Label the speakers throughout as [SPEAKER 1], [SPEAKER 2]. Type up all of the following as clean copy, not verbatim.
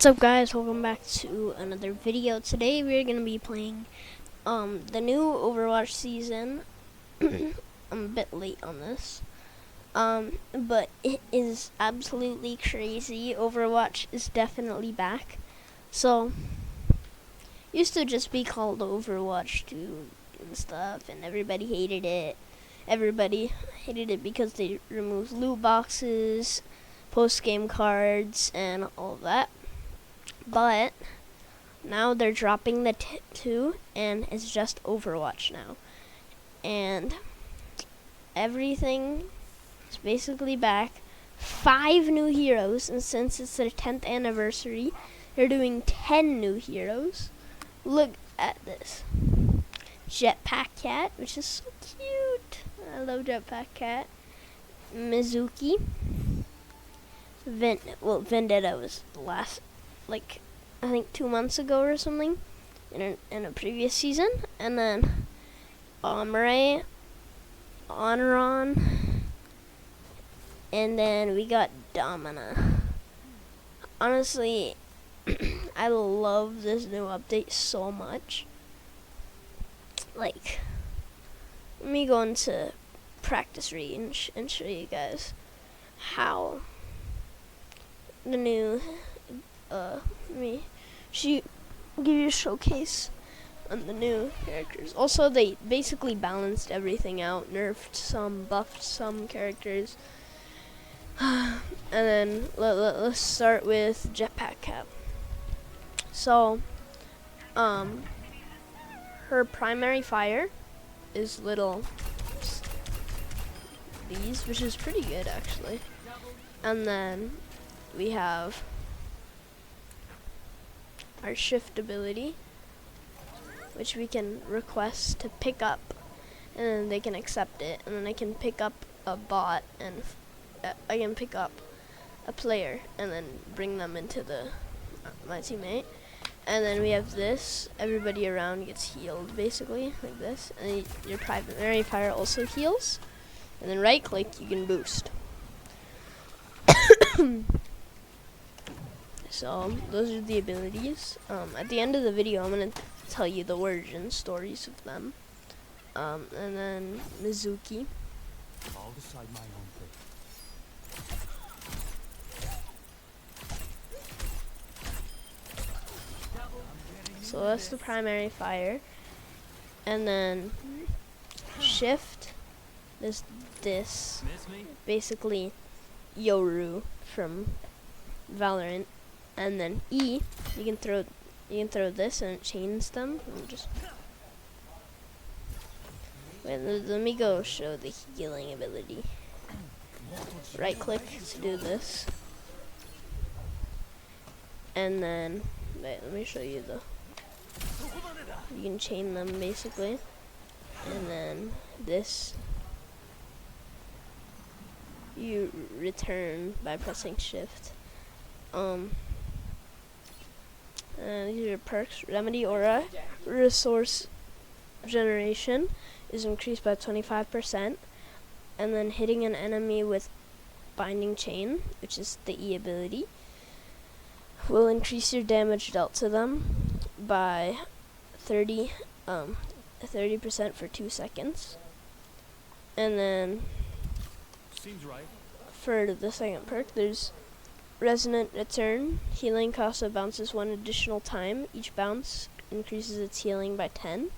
[SPEAKER 1] What's up, guys? Welcome back to another video. Today we're gonna be playing the new Overwatch season. I'm a bit late on this, but it is absolutely crazy. Overwatch is definitely back. So used to just be called Overwatch 2 and stuff, and everybody hated it. Everybody hated it because they removed loot boxes, post-game cards, and all of that. But now they're dropping the 2, and it's just Overwatch now. And everything is basically back. 5 new heroes, and since it's their 10th anniversary, they're doing 10 new heroes. Look at this. Jetpack Cat, which is so cute. I love Jetpack Cat. Mizuki. Vendetta was the last, like, I think 2 months ago or something, in a previous season. And then Ombre, Honoron, and then we got Domina. Honestly, I love this new update so much. Like, let me go into practice range and show you guys how the new let me give you a showcase on the new characters. Also, they basically balanced everything out, nerfed some, buffed some characters. And then let's start with Jetpack Cat. So her primary fire is little these, which is pretty good actually. And then we have our shift ability, which we can request to pick up, and then they can accept it, and then I can pick up a bot, and I can pick up a player and then bring them into my teammate. And then we have this, everybody around gets healed basically, like this, and your primary fire also heals, and then right click, you can boost. So those are the abilities. At the end of the video, I'm gonna tell you the origin stories of them. And then Mizuki.
[SPEAKER 2] I'll decide my own fate.
[SPEAKER 1] So that's the primary fire. And then shift is this, basically Yoru from Valorant. And then E, you can throw this and it chains them. Wait, let me go show the healing ability. Right click to do this. And then let me show you you can chain them basically. And then this, you return by pressing shift. These are perks. Remedy Aura resource generation is increased by 25%, and then hitting an enemy with binding chain, which is the E ability, will increase your damage dealt to them by 30% for 2 seconds. And then
[SPEAKER 2] Seems right.
[SPEAKER 1] for the second perk, there's Resonant Return. Healing cost of bounces 1 additional time. Each bounce increases its healing by 10.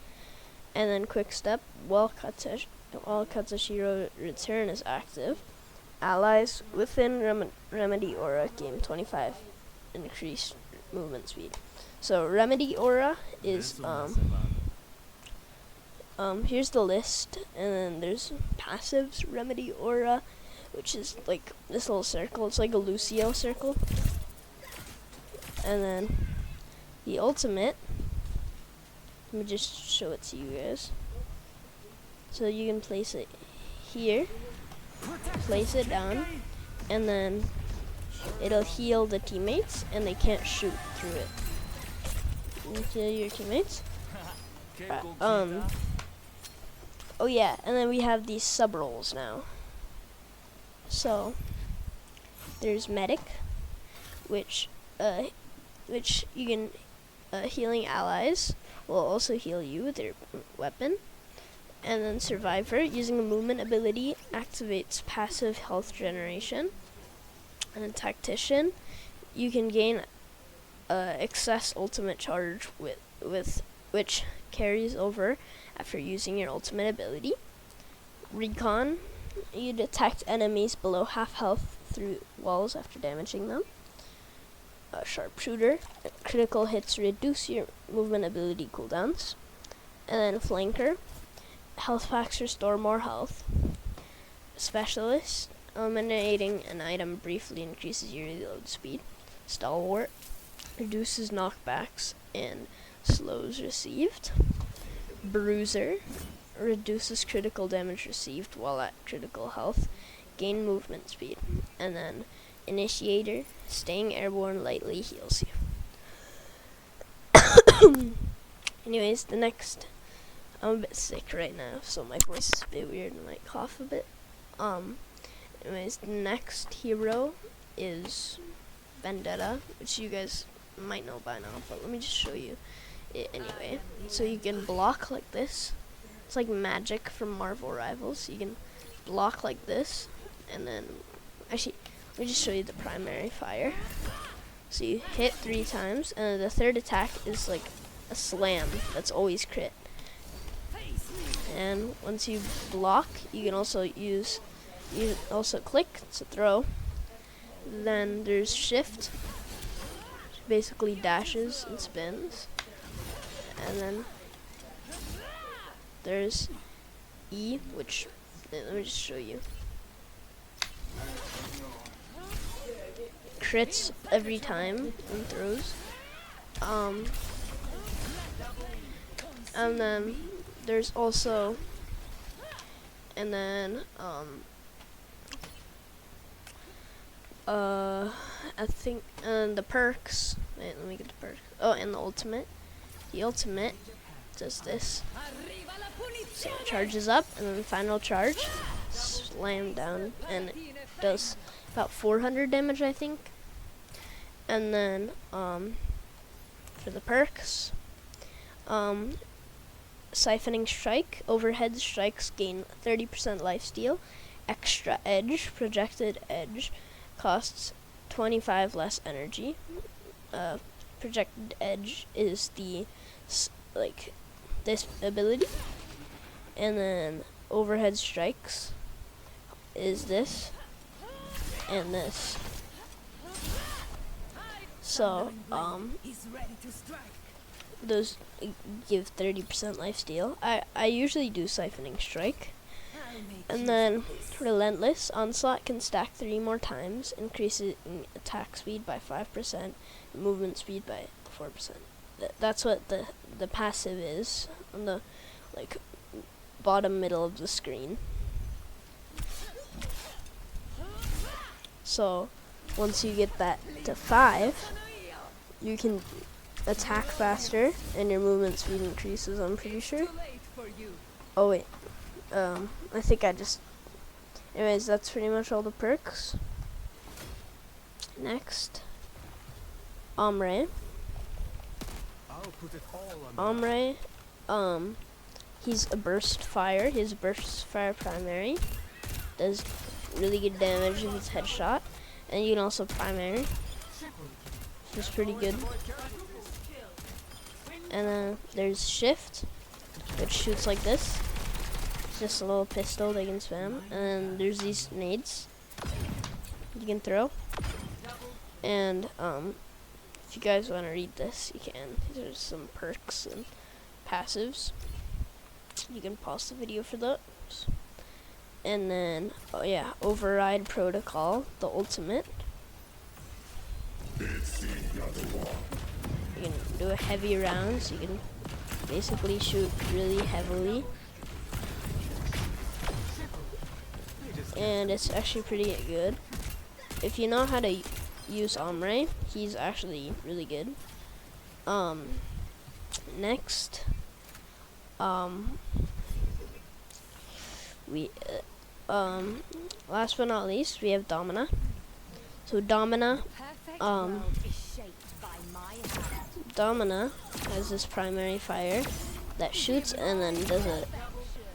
[SPEAKER 1] And then Quick Step. While Katsushiro Return is active, allies within Remedy Aura gain 25 increased movement speed. So Remedy Aura is here's the list, and then there's passives. Remedy Aura, which is like this little circle. It's like a Lucio circle. And then the ultimate, let me just show it to you guys. So you can place it here, place it down, and then it'll heal the teammates, and they can't shoot through it. You heal your teammates. Oh yeah, and then we have these sub roles now. So there's Medic, which which you can healing allies will also heal you with your weapon. And then Survivor, using a movement ability, activates passive health generation. And then Tactician, you can gain excess ultimate charge with which carries over after using your ultimate ability. Recon, you detect enemies below half health through walls after damaging them. Sharpshooter, critical hits reduce your movement ability cooldowns. And then Flanker, health packs restore more health. Specialist, eliminating an item briefly increases your reload speed. Stalwart, reduces knockbacks and slows received. Bruiser, reduces critical damage received while at critical health. Gain movement speed. And then Initiator, staying airborne lightly heals you. Anyways, the next, I'm a bit sick right now, so my voice is a bit weird and I might cough a bit. Anyways, the next hero is Vendetta, which you guys might know by now, but let me just show you it anyway. So you can block like this. It's like magic from Marvel Rivals. You can block like this, and then, actually, let me just show you the primary fire. So you hit 3 times, and then the third attack is like a slam that's always crit. And once you block, you can also click to throw. Then there's shift, which basically dashes and spins. And then there's E, which, let me just show you. Crits every time and throws. And then there's also, and then I think the perks. Wait, let me get the perks. Oh, and the ultimate. The ultimate does this. So it charges up, and then the final charge, slam down, and it does about 400 damage, I think. And then for the perks, Siphoning Strike, overhead strikes gain 30% lifesteal. Extra Edge, projected edge, costs 25 less energy. Projected edge is the this ability, and then overhead strikes is this and this. So those give 30% lifesteal. I usually do Siphoning Strike. And then Relentless Onslaught can stack 3 more times, increasing attack speed by 5%, movement speed by 4%. That's what the passive is on the bottom middle of the screen. So once you get that to 5, you can attack faster and your movement speed increases, I'm pretty sure. Oh wait, I think anyways, that's pretty much all the perks. Next, Ombre. Ombre, he's a burst fire. His burst fire primary does really good damage if it's headshot, and you can also primary, which is pretty good. And then there's shift, which shoots like this. It's just a little pistol they can spam. And then there's these nades you can throw. And if you guys want to read this, you can. There's some perks and passives. You can pause the video for those. And then, oh yeah, Override Protocol, the ultimate. You can do a heavy round, so you can basically shoot really heavily. And it's actually pretty good. If you know how to use Ombre, he's actually really good. Next, last but not least, we have Domina. So Domina, Domina has this primary fire that shoots and then does a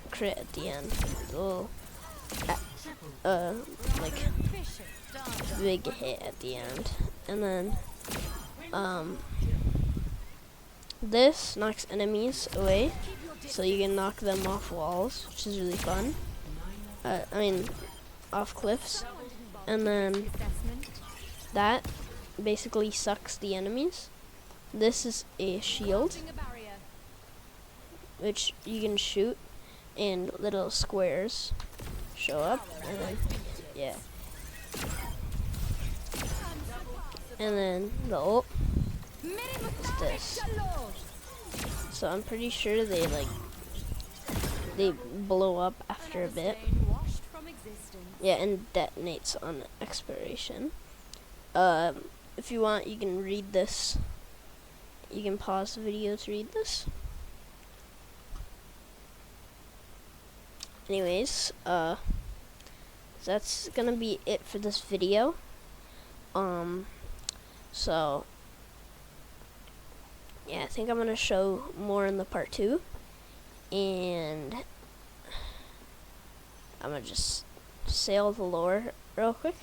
[SPEAKER 1] crit at the end. Little, like big hit at the end, and then this knocks enemies away, so you can knock them off walls, which is really fun. Off cliffs, and then that basically sucks the enemies. This is a shield, which you can shoot, and little squares show up, and then, yeah. And then the ult is this. So I'm pretty sure they blow up after a bit. Yeah, and detonates on expiration. If you want, you can read this. You can pause the video to read this. Anyways, that's gonna be it for this video. So yeah, I think I'm gonna show more in the part 2, and I'm gonna just sail the lore real quick.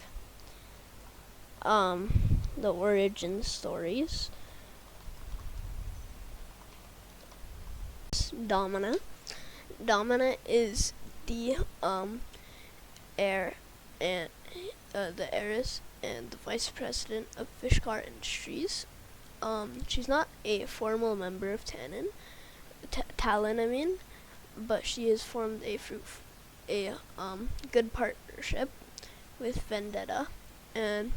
[SPEAKER 1] The origin stories. Domina. Domina is the heir and the heiress and the vice president of Fishcar Industries. She's not a formal member of Talon, but she has formed a good partnership with Vendetta, and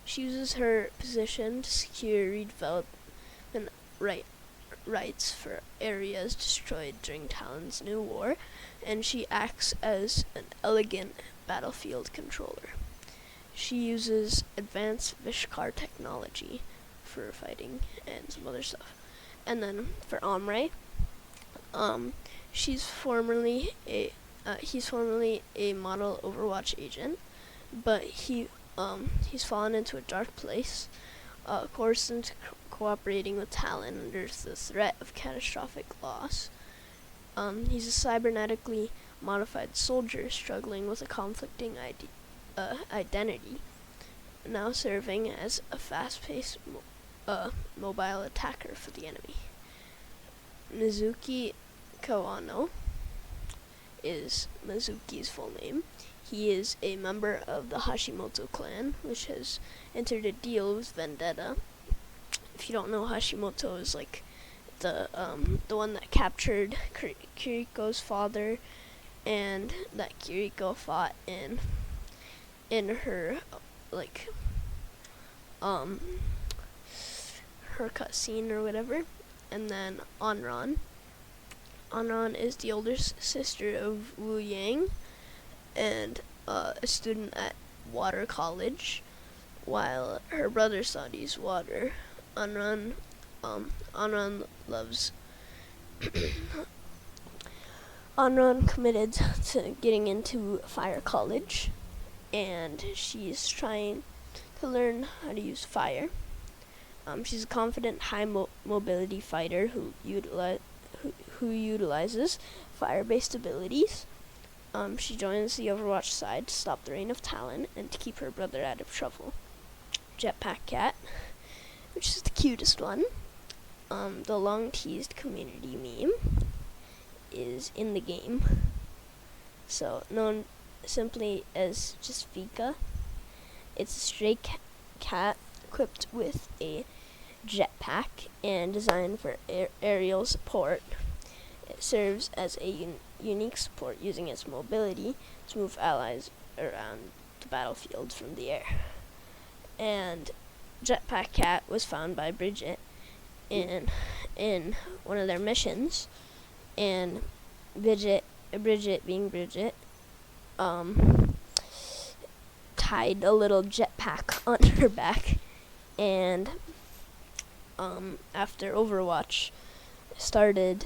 [SPEAKER 1] she uses her position to secure redevelopment rights for areas destroyed during Talon's new war, and she acts as an elegant battlefield controller. She uses advanced Vishkar technology for fighting and some other stuff. And then for Omre, he's formerly a model Overwatch agent, but he's fallen into a dark place, coerced into cooperating with Talon under the threat of catastrophic loss. He's a cybernetically modified soldier struggling with a conflicting identity, now serving as a fast-paced mobile attacker for the enemy. Mizuki Kawano is Mizuki's full name. He is a member of the Hashimoto clan, which has entered a deal with Vendetta. If you don't know, Hashimoto is like the one that captured Kiriko's father, and that Kiriko fought in her her cutscene or whatever. And then Anran is the older sister of Wu Yang, and a student at Water College, while her brother studies water. Anran loves Anran committed to getting into Fire College, and she's trying to learn how to use fire. She's a confident, high mobility fighter who utilizes fire-based abilities. She joins the Overwatch side to stop the reign of Talon and to keep her brother out of trouble. Jetpack Cat, which is the cutest one. The long-teased community meme is in the game, so known simply as just Vika. It's a stray cat equipped with a jetpack and designed for aerial support. It serves as a unique support using its mobility to move allies around the battlefield from the air. And Jetpack Cat was found by Bridget in one of their missions, and Bridget being Bridget, tied a little jetpack on her back, and after Overwatch started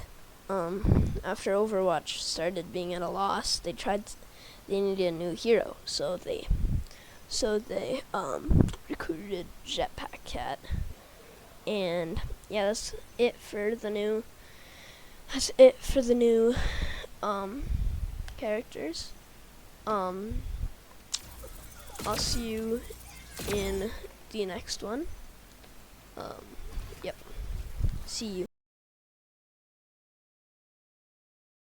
[SPEAKER 1] being at a loss, they needed a new hero, so they recruited Jetpack Cat, And yeah, that's it for the new. That's it for the new characters. I'll see you in the next one. Yep. See you.